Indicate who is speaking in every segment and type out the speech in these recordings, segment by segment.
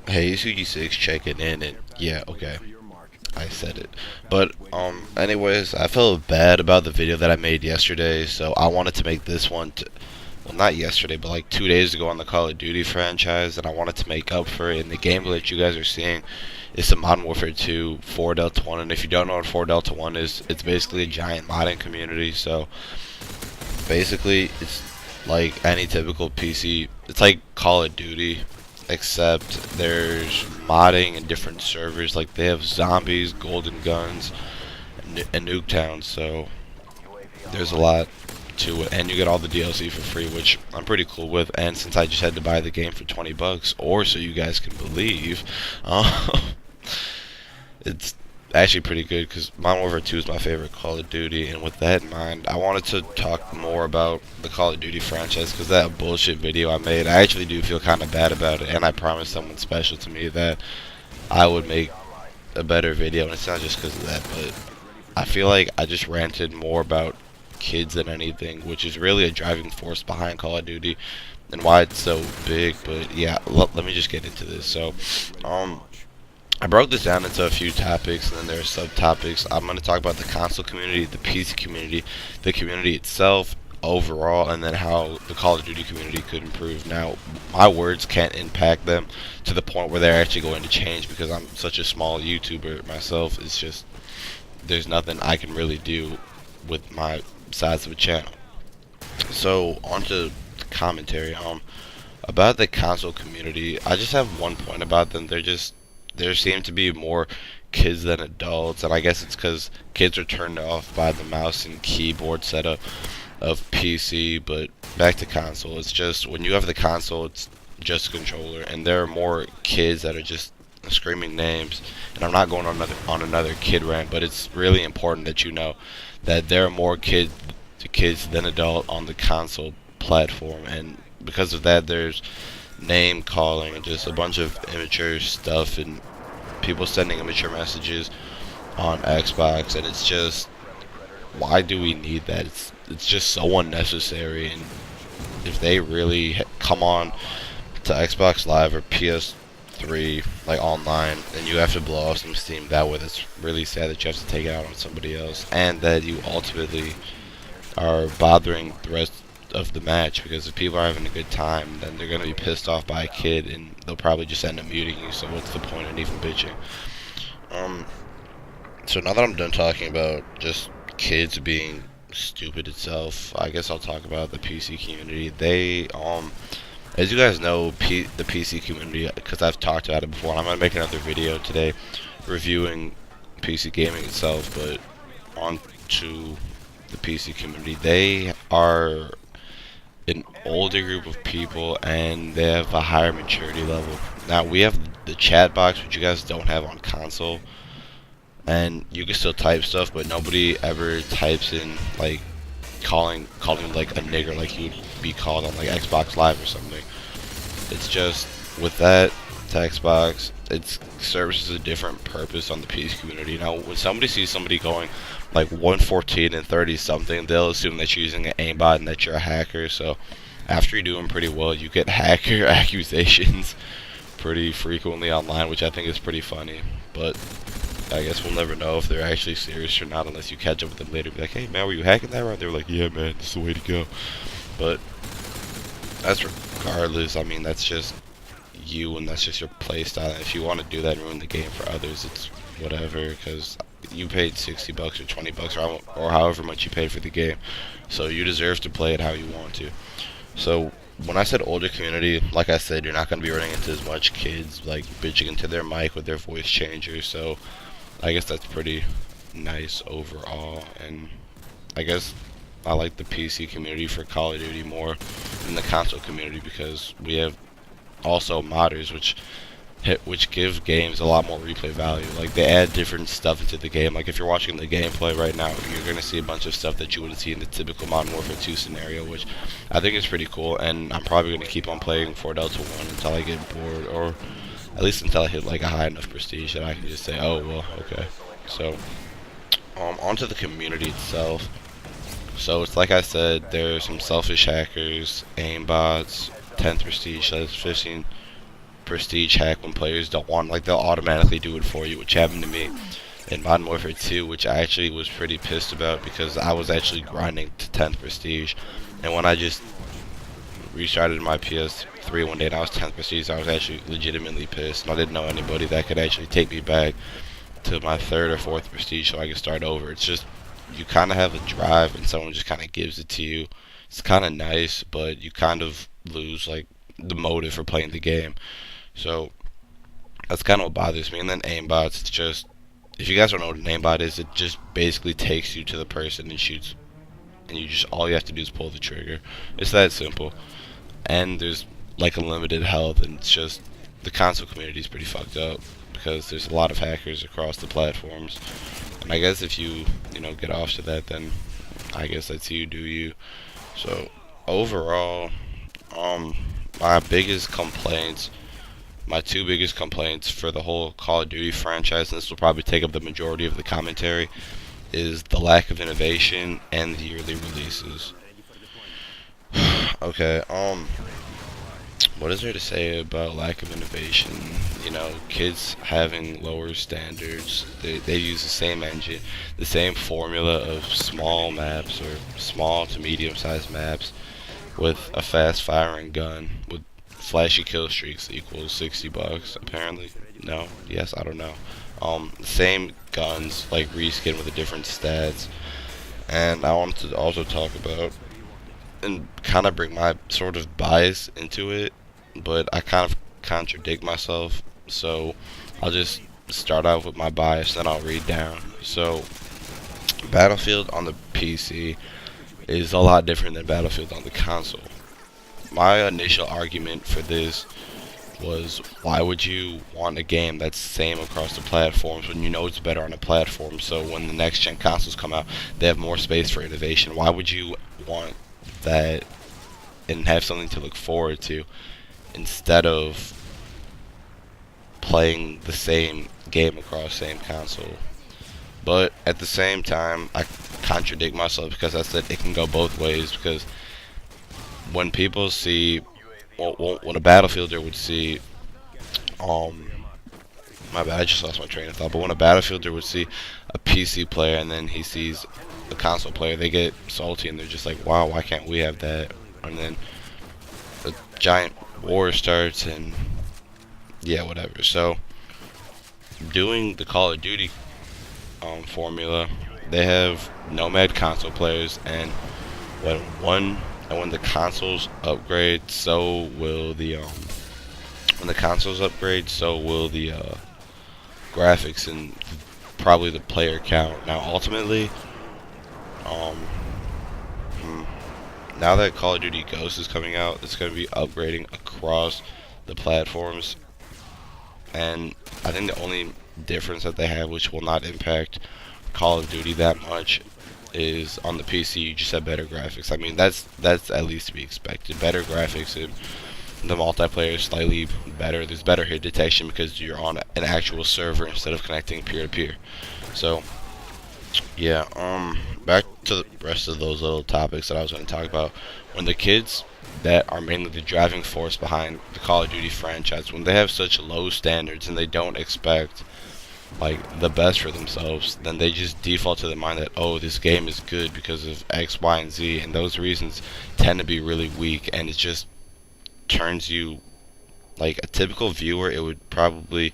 Speaker 1: Hey, Sugi6 checking in, and yeah, okay, I said it. But anyways, I felt bad about the video that I made yesterday, so I wanted to make this one. Well, not yesterday, but like 2 days ago on the Call of Duty franchise, and I wanted to make up for it. And the gameplay that you guys are seeing is some Modern Warfare 2 4 Delta 1. And if you don't know what 4 Delta 1 is, it's basically a giant modding community. So basically, it's like any typical PC. It's like Call of Duty, except there's modding in different servers. Like they have zombies, golden guns, and Nuketown. So there's a lot to it, and you get all the DLC for free, which I'm pretty cool with. And since I just had to buy the game for 20 bucks, or so you guys can believe, it's actually pretty good because Modern Warfare 2 is my favorite Call of Duty. And with that in mind, I wanted to talk more about the Call of Duty franchise because that bullshit video I made, I actually do feel kind of bad about it. And I promised someone special to me that I would make a better video, and it's not just because of that, but I feel like I just ranted more about kids than anything, which is really a driving force behind Call of Duty and why it's so big. But yeah, let me just get into this. So, I broke this down into a few topics, and then there are subtopics. I'm going to talk about the console community, the PC community, the community itself overall, and then how the Call of Duty community could improve. Now, my words can't impact them to the point where they're actually going to change because I'm such a small YouTuber myself. It's just there's nothing I can really do with my size of a channel. So onto commentary. About the console community, I just have one point about them. There seem to be more kids than adults, and I guess it's because kids are turned off by the mouse and keyboard setup of PC. But back to console, it's just when you have the console, it's just a controller, and there are more kids that are just screaming names. And I'm not going on another kid rant, but it's really important that you know that there are more kids than adult on the console platform, and because of that, there's name calling and just a bunch of immature stuff and people sending immature messages on Xbox, and it's just why do we need that? It's just so unnecessary, and if they really come on to Xbox Live or PS3 like online, and you have to blow off some steam that way, that's really sad that you have to take it out on somebody else, and that you ultimately are bothering the rest of the match, because if people are having a good time, then they're going to be pissed off by a kid and they'll probably just end up muting you, so what's the point in even bitching? Um, so now that I'm done talking about just kids being stupid itself, I guess I'll talk about the PC community. As you guys know, the PC community, because I've talked about it before, and I'm going to make another video today reviewing PC gaming itself, but on to the PC community. They are an older group of people, and they have a higher maturity level. Now, we have the chat box, which you guys don't have on console, and you can still type stuff, but nobody ever types in like calling like a nigger like you'd be called on like Xbox Live or something. It's just with that to Xbox, it serves as a different purpose on the PC community. Now, when somebody sees somebody going like 114 and 30 something, they'll assume that you're using an aimbot and that you're a hacker. So after you're doing pretty well, you get hacker accusations pretty frequently online, which I think is pretty funny. But I guess we'll never know if they're actually serious or not unless you catch up with them later. Be like, hey man, were you hacking that right? They were like, yeah man, this is the way to go. But that's regardless. I mean, that's just you, and that's just your playstyle. If you want to do that and ruin the game for others, it's whatever, because you paid 60 bucks or 20 bucks or however much you paid for the game, so you deserve to play it how you want to. So when I said older community, like I said, you're not going to be running into as much kids like bitching into their mic with their voice changers, so I guess that's pretty nice overall. And I guess I like the PC community for Call of Duty more than the console community, because we have also modders, which give games a lot more replay value. Like, they add different stuff into the game. Like, if you're watching the gameplay right now, you're going to see a bunch of stuff that you wouldn't see in the typical Modern Warfare 2 scenario, which I think is pretty cool. And I'm probably going to keep on playing 4 Delta 1 until I get bored, or at least until I hit like a high enough prestige that I can just say, oh well, okay. So onto the community itself. So it's like I said, there's some selfish hackers, aimbots, 10th prestige, 15 prestige hack when players don't want, like they'll automatically do it for you, which happened to me in Modern Warfare 2, which I actually was pretty pissed about because I was actually grinding to 10th prestige, and when I just restarted my PS3 one day and I was 10th prestige, I was actually legitimately pissed, and I didn't know anybody that could actually take me back to my 3rd or 4th prestige so I could start over. It's just, you kind of have a drive and someone just kind of gives it to you. It's kind of nice, but you kind of lose like the motive for playing the game. So that's kind of what bothers me. And then aimbots, it's just, if you guys don't know what an aimbot is, it just basically takes you to the person and shoots, and you just, all you have to do is pull the trigger. It's that simple. And there's like unlimited health, and it's just, the console community is pretty fucked up because there's a lot of hackers across the platforms. And I guess if you get off to that, then I guess that's you, do you. So overall, my biggest complaints, my two biggest complaints for the whole Call of Duty franchise, and this will probably take up the majority of the commentary, is the lack of innovation and the yearly releases. Okay, what is there to say about lack of innovation? Kids having lower standards. They use the same engine, the same formula of small maps or small to medium-sized maps with a fast-firing gun with flashy kill streaks equals $60 apparently. No, yes, I don't know. Same guns, like reskin with a different stats. And I wanted to also talk about and kind of bring my sort of bias into it, but I kind of contradict myself, so I'll just start out with my bias, then I'll read down. So Battlefield on the PC is a lot different than Battlefield on the console. My initial argument for this was, why would you want a game that's the same across the platforms when you know it's better on a platform? So when the next gen consoles come out, they have more space for innovation. Why would you want that and have something to look forward to instead of playing the same game across the same console? But at the same time, I contradict myself because I said it can go both ways. Because when people see, well, when a Battlefielder would see, my bad, I just lost my train of thought. But when a Battlefielder would see a PC player and then he sees a console player, they get salty and they're just like, wow, why can't we have that? And then a giant war starts, and yeah, whatever. So doing the Call of Duty formula, they have nomad console players, and when the consoles upgrade, so will the graphics and probably the player count. Now ultimately, now that Call of Duty Ghosts is coming out, it's going to be upgrading across the platforms, and I think the only difference that they have, which will not impact Call of Duty that much, is on the PC you just have better graphics. I mean, that's at least to be expected. Better graphics, and the multiplayer is slightly better. There's better hit detection because you're on an actual server instead of connecting peer-to-peer. So yeah, back to the rest of those little topics that I was going to talk about. When the kids that are mainly the driving force behind the Call of Duty franchise, when they have such low standards and they don't expect like the best for themselves, then they just default to the mind that, oh, this game is good because of X, Y, and Z, and those reasons tend to be really weak, and it just turns you, like a typical viewer, it would probably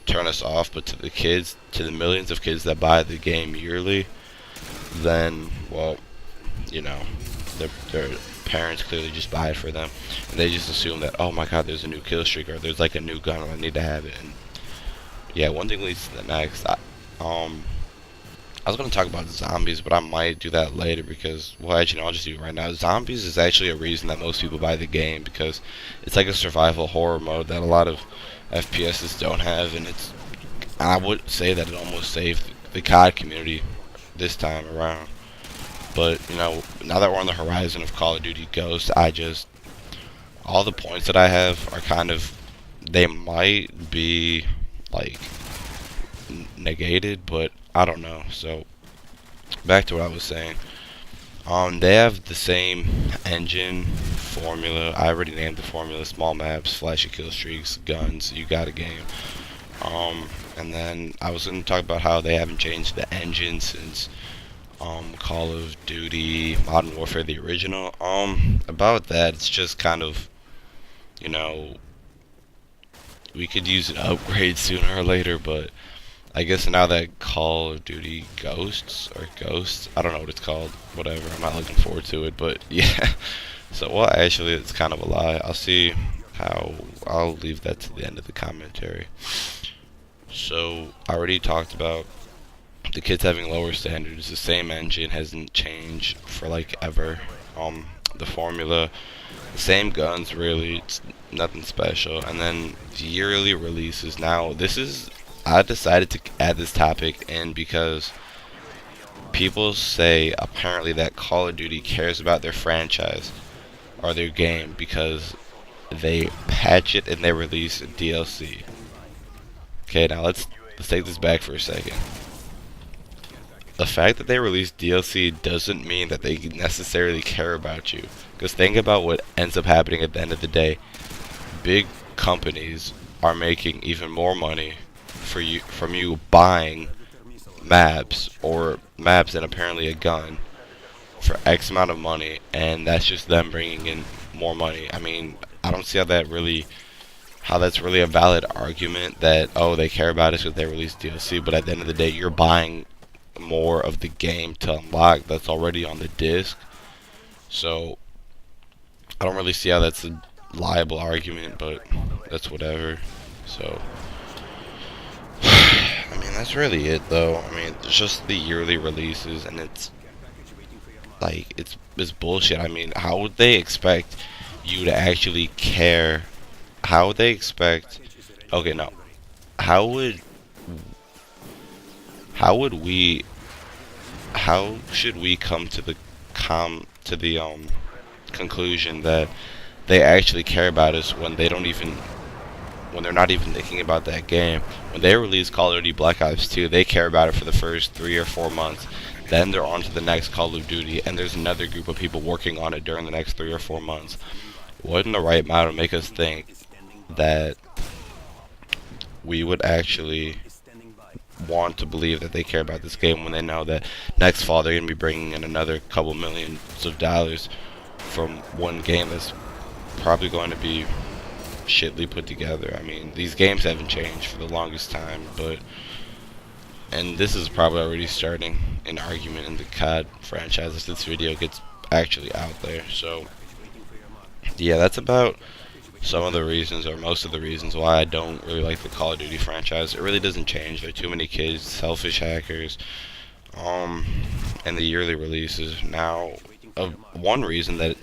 Speaker 1: turn us off, but to the kids, to the millions of kids that buy the game yearly, then, well, their parents clearly just buy it for them, and they just assume that, oh my god, there's a new kill streak, or there's like a new gun, I need to have it. And yeah, one thing leads to the next. I was going to talk about zombies, but I might do that later because, well, actually, no, I'll just do it right now. Zombies is actually a reason that most people buy the game, because it's like a survival horror mode that a lot of FPSs don't have, and I would say that it almost saved the COD community this time around. But, now that we're on the horizon of Call of Duty Ghosts, all the points that I have are kind of, they might be like negated, but I don't know. So back to what I was saying. They have the same engine formula. I already named the formula: small maps, flashy kill streaks, guns. You got a game. And then I was going to talk about how they haven't changed the engine since Call of Duty Modern Warfare the original. About that, it's just kind of, you know, we could use an upgrade sooner or later, but I guess now that Call of Duty Ghosts, I don't know what it's called, whatever, I'm not looking forward to it, but yeah. So, well, actually, it's kind of a lie. I'll leave that to the end of the commentary. So, I already talked about the kids having lower standards. The same engine hasn't changed for like ever. The formula, the same guns, really, it's nothing special. And then the yearly releases. Now, I decided to add this topic in because people say apparently that Call of Duty cares about their franchise or their game because they patch it and they release a DLC. Okay, now let's take this back for a second. The fact that they release DLC doesn't mean that they necessarily care about you. Because think about what ends up happening at the end of the day. Big companies are making even more money from you buying maps and apparently a gun for X amount of money, and that's just them bringing in more money. I mean, I don't see how that's really a valid argument that, oh, they care about us because they release DLC, but at the end of the day, you're buying more of the game to unlock that's already on the disc. So I don't really see how that's a liable argument, but that's whatever. So I mean, that's really it, though. I mean, it's just the yearly releases, and it's like it's bullshit. I mean, how would they expect you to actually care? How would they expect? Okay, no. How would we? How should we come to the conclusion that they actually care about us when they're not even thinking about that game? When they release Call of Duty Black Ops 2, they care about it for the first 3 or 4 months. Then they're on to the next Call of Duty, and there's another group of people working on it during the next 3 or 4 months. Wouldn't the right amount make us think that we would actually want to believe that they care about this game when they know that next fall they're going to be bringing in another couple millions of dollars from one game that's probably going to be shittily put together? I mean, these games haven't changed for the longest time, and this is probably already starting an argument in the C.O.D franchise if this video gets actually out there. So yeah, that's about some of the reasons, or most of the reasons, why I don't really like the Call of Duty franchise. It really doesn't change. There are too many kids, selfish hackers, and the yearly releases. Now, one reason that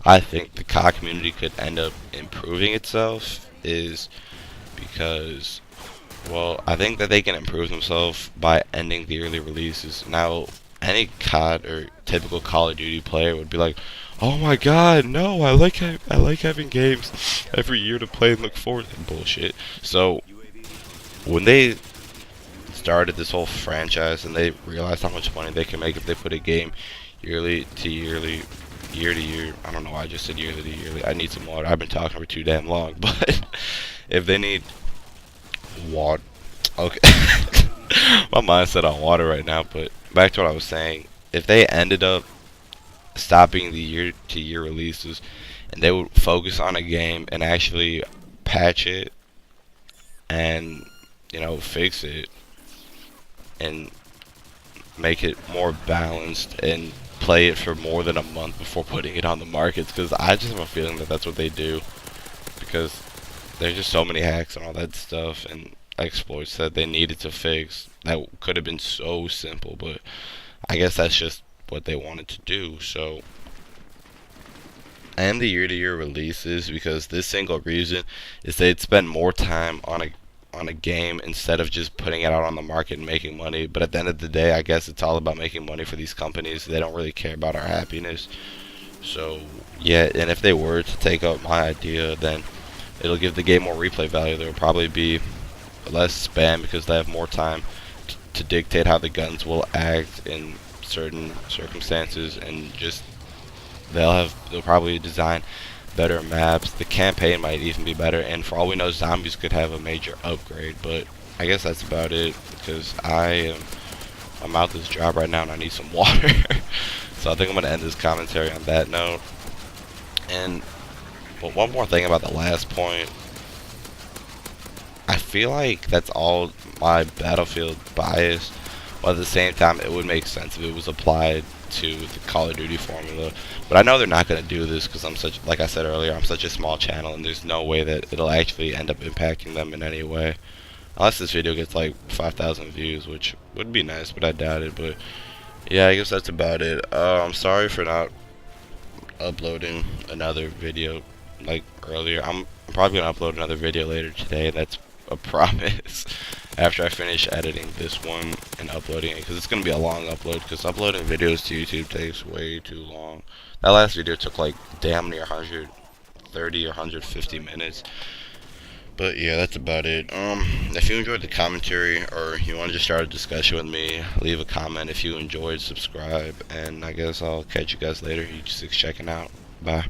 Speaker 1: I think the COD community could end up improving itself is because, well, I think that they can improve themselves by ending the yearly releases. Now, any COD or typical Call of Duty player would be like, oh my god, no, I like having games every year to play and look forward to. Bullshit. So when they started this whole franchise and they realized how much money they can make if they put a game yearly to yearly, year to year, I don't know why I just said yearly to yearly. I need some water. I've been talking for too damn long. But if they need water, okay. My mind's set on water right now. But back to what I was saying. If they ended up stopping the year-to-year releases, and they would focus on a game and actually patch it and, fix it and make it more balanced and play it for more than a month before putting it on the markets, because I just have a feeling that that's what they do, because there's just so many hacks and all that stuff and exploits that they needed to fix that could have been so simple, but I guess that's just what they wanted to do. So, and the year-to-year releases, because this single reason is they'd spend more time on a game instead of just putting it out on the market and making money. But at the end of the day, I guess it's all about making money for these companies. They don't really care about our happiness. So yeah, and if they were to take up my idea, then it'll give the game more replay value. There will probably be less spam because they have more time to dictate how the guns will act in certain circumstances, and just they'll probably design better maps. The campaign might even be better, and for all we know, zombies could have a major upgrade. But I guess that's about it, because my mouth is dry right now and I need some water. So I think I'm gonna end this commentary on that note. And but one more thing about the last point, I feel like that's all my Battlefield bias, but at the same time it would make sense if it was applied to the Call of Duty formula. But I know they're not going to do this because I'm such, like I said earlier, I'm such a small channel, and there's no way that it'll actually end up impacting them in any way. Unless this video gets like 5,000 views, which would be nice, but I doubt it. But yeah, I guess that's about it. I'm sorry for not uploading another video like earlier. I'm probably going to upload another video later today. That's a promise. After I finish editing this one and uploading it, because it's going to be a long upload, because uploading videos to YouTube takes way too long. That last video took like damn near 130 or 150 minutes. But yeah, that's about it. If you enjoyed the commentary, or you want to just start a discussion with me, leave a comment. If you enjoyed, subscribe, and I guess I'll catch you guys later. You just checking out. Bye.